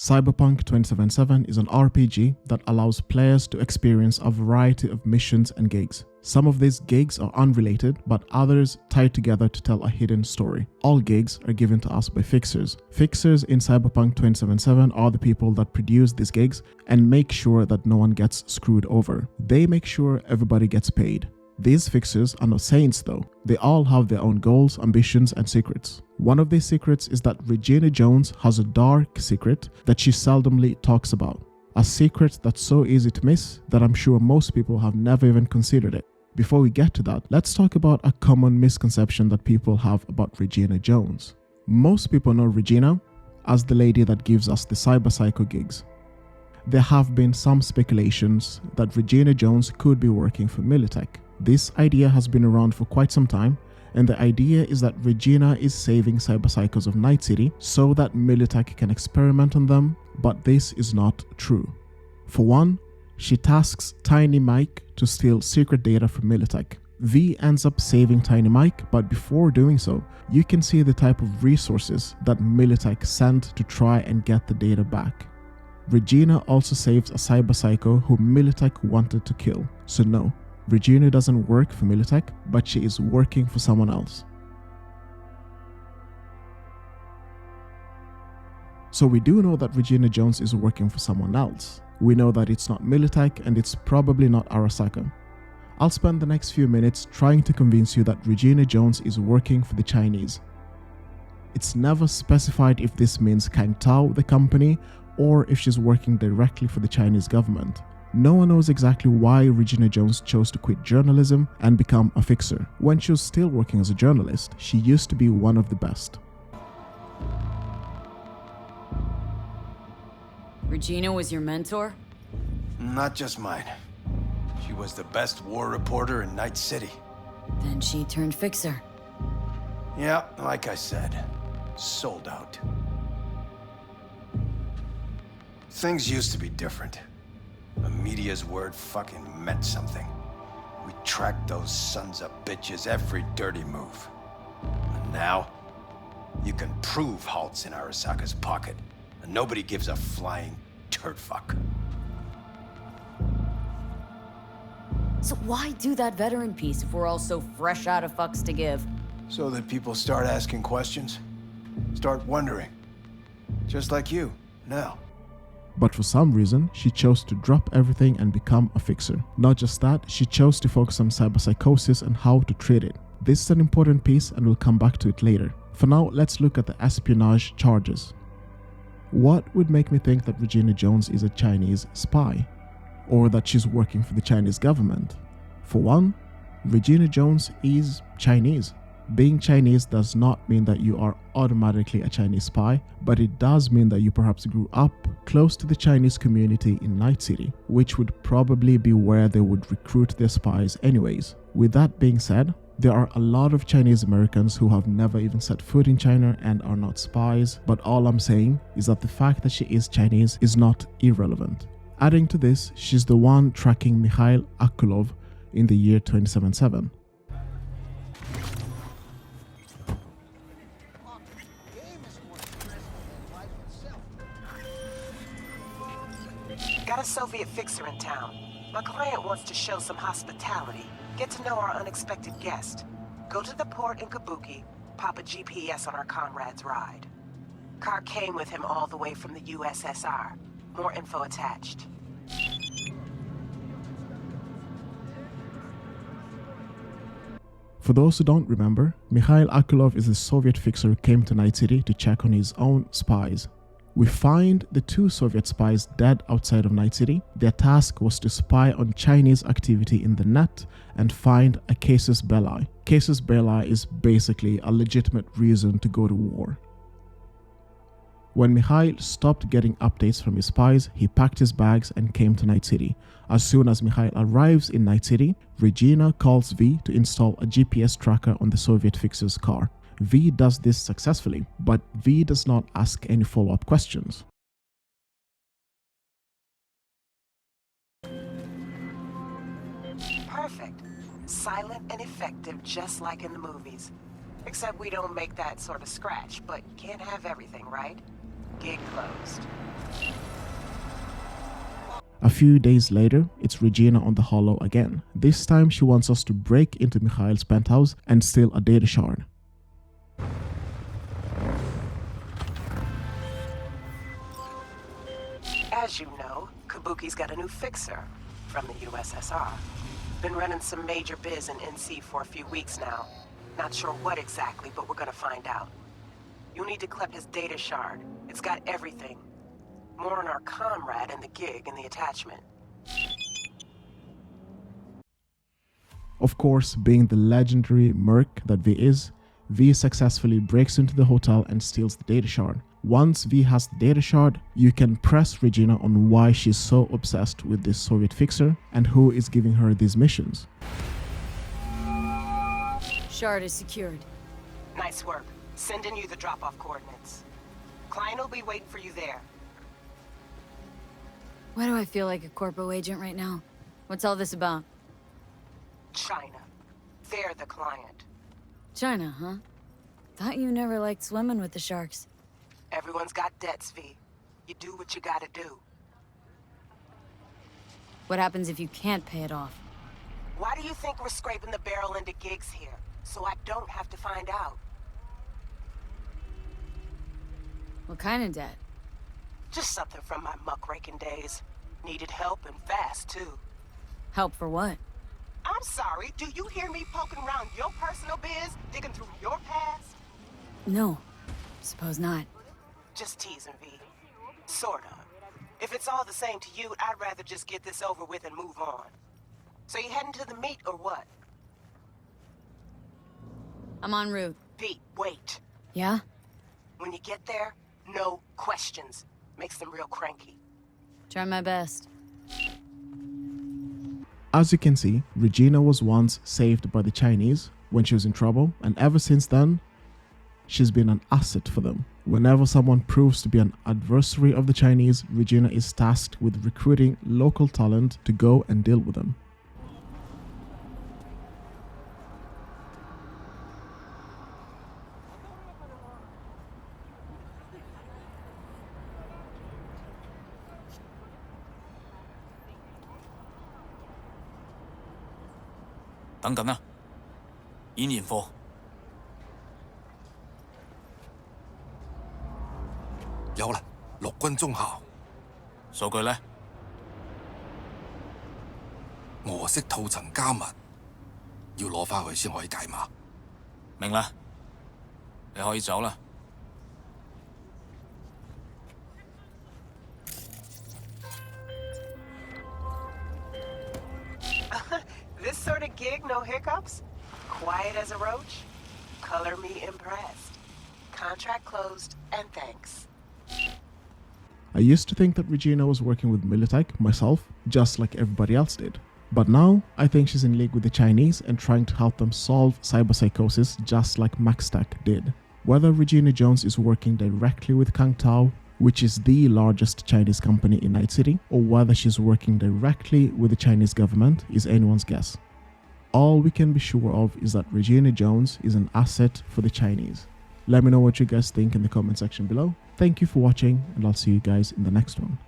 Cyberpunk 2077 is an RPG that allows players to experience a variety of missions and gigs. Some of these gigs are unrelated, but others tied together to tell a hidden story. All gigs are given to us by fixers. Fixers in Cyberpunk 2077 are the people that produce these gigs and make sure that no one gets screwed over. They make sure everybody gets paid. These fixers are not saints though. They all have their own goals, ambitions, and secrets. One of these secrets is that Regina Jones has a dark secret that she seldomly talks about. A secret that's so easy to miss that I'm sure most people have never even considered it. Before we get to that, let's talk about a common misconception that people have about Regina Jones. Most people know Regina as the lady that gives us the cyber psycho gigs. There have been some speculations that Regina Jones could be working for Militech. This idea has been around for quite some time, and the idea is that Regina is saving cyber psychos of Night City so that Militech can experiment on them, but this is not true. For one, she tasks Tiny Mike to steal secret data from Militech. V ends up saving Tiny Mike, but before doing so, you can see the type of resources that Militech sent to try and get the data back. Regina also saves a cyber psycho who Militech wanted to kill, so no, Regina doesn't work for Militech, but she is working for someone else. So we do know that Regina Jones is working for someone else. We know that it's not Militech and it's probably not Arasaka. I'll spend the next few minutes trying to convince you that Regina Jones is working for the Chinese. It's never specified if this means Kang Tao, the company, or if she's working directly for the Chinese government. No one knows exactly why Regina Jones chose to quit journalism and become a fixer. When she was still working as a journalist, she used to be one of the best. Regina was your mentor? Not just mine. She was the best war reporter in Night City. Then she turned fixer. Yeah, like I said, sold out. Things used to be different. The media's word fucking meant something. We tracked those sons of bitches every dirty move. And now, you can prove Halt's in Arasaka's pocket, and nobody gives a flying turd fuck. So why do that veteran piece if we're all so fresh out of fucks to give? So that people start asking questions, start wondering. Just like you, now. But for some reason, she chose to drop everything and become a fixer. Not just that, she chose to focus on cyberpsychosis and how to treat it. This is an important piece and we'll come back to it later. For now, let's look at the espionage charges. What would make me think that Regina Jones is a Chinese spy? Or that she's working for the Chinese government? For one, Regina Jones is Chinese. Being Chinese does not mean that you are automatically a Chinese spy, but it does mean that you perhaps grew up close to the Chinese community in Night City, which would probably be where they would recruit their spies anyways. With that being said, there are a lot of Chinese Americans who have never even set foot in China and are not spies, but all I'm saying is that the fact that she is Chinese is not irrelevant. Adding to this, she's the one tracking Mikhail Akulov in the year 2077. Got a Soviet fixer in town. My client wants to show some hospitality, get to know our unexpected guest. Go to the port in Kabuki, pop a GPS on our comrade's ride. Car came with him all the way from the USSR. More info attached. For those who don't remember, Mikhail Akulov is a Soviet fixer who came to Night City to check on his own spies. We find the two Soviet spies dead outside of Night City. Their task was to spy on Chinese activity in the net and find a casus belli. Casus belli is basically a legitimate reason to go to war. When Mikhail stopped getting updates from his spies, he packed his bags and came to Night City. As soon as Mikhail arrives in Night City, Regina calls V to install a GPS tracker on the Soviet fixer's car. V does this successfully, but V does not ask any follow-up questions. Perfect. Silent and effective, just like in the movies. Except we don't make that sort of scratch, but you can't have everything, right? gig closed. A few days later, it's Regina on the holo again. This time she wants us to break into Mikhail's penthouse and steal a data shard. As you know, Kabuki's got a new fixer from the USSR. Been running some major biz in NC for a few weeks now. Not sure what exactly, but we're gonna find out. You need to collect his data shard. It's got everything. More on our comrade and the gig in the attachment. Of course, being the legendary merc that V is, V successfully breaks into the hotel and steals the data shard. Once V has the data shard, you can press Regina on why she's so obsessed with this Soviet fixer and who is giving her these missions. Shard is secured. Nice work. Sending you the drop-off coordinates. Client will be waiting for you there. Why do I feel like a corpo agent right now? What's all this about? China. They're the client. China, huh? Thought you never liked swimming with the sharks. Everyone's got debts, V. You do what you gotta do. What happens if you can't pay it off? Why do you think we're scraping the barrel into gigs here? So I don't have to find out. What kind of debt? Just something from my muckraking days. Needed help and fast, too. Help for what? I'm sorry, do you hear me poking around your personal biz, digging through your past? No. Suppose not. Just teasing, V. Sort of. If it's all the same to you, I'd rather just get this over with and move on. So you heading to the meet or what? I'm en route. V, wait. Yeah? When you get there, no questions. Makes them real cranky. Try my best. As you can see, Regina was once saved by the Chinese when she was in trouble, and ever since then, she's been an asset for them. Whenever someone proves to be an adversary of the Chinese, Regina is tasked with recruiting local talent to go and deal with them. T等緊啦，演驗課。有啦，陸軍中校。數據呢？俄式套層加密，要攞返去先可以解碼。明啦，你可以走啦。This sort of gig, no hiccups? Quiet as a roach? Color me impressed. Contract closed, and thanks. I used to think that Regina was working with Militech myself, just like everybody else did. But now, I think she's in league with the Chinese and trying to help them solve cyberpsychosis just like MaxTech did. Whether Regina Jones is working directly with Kang Tao, which is the largest Chinese company in Night City, or whether she's working directly with the Chinese government is anyone's guess. All we can be sure of is that Regina Jones is an asset for the Chinese. Let me know what you guys think in the comment section below. Thank you for watching, and I'll see you guys in the next one.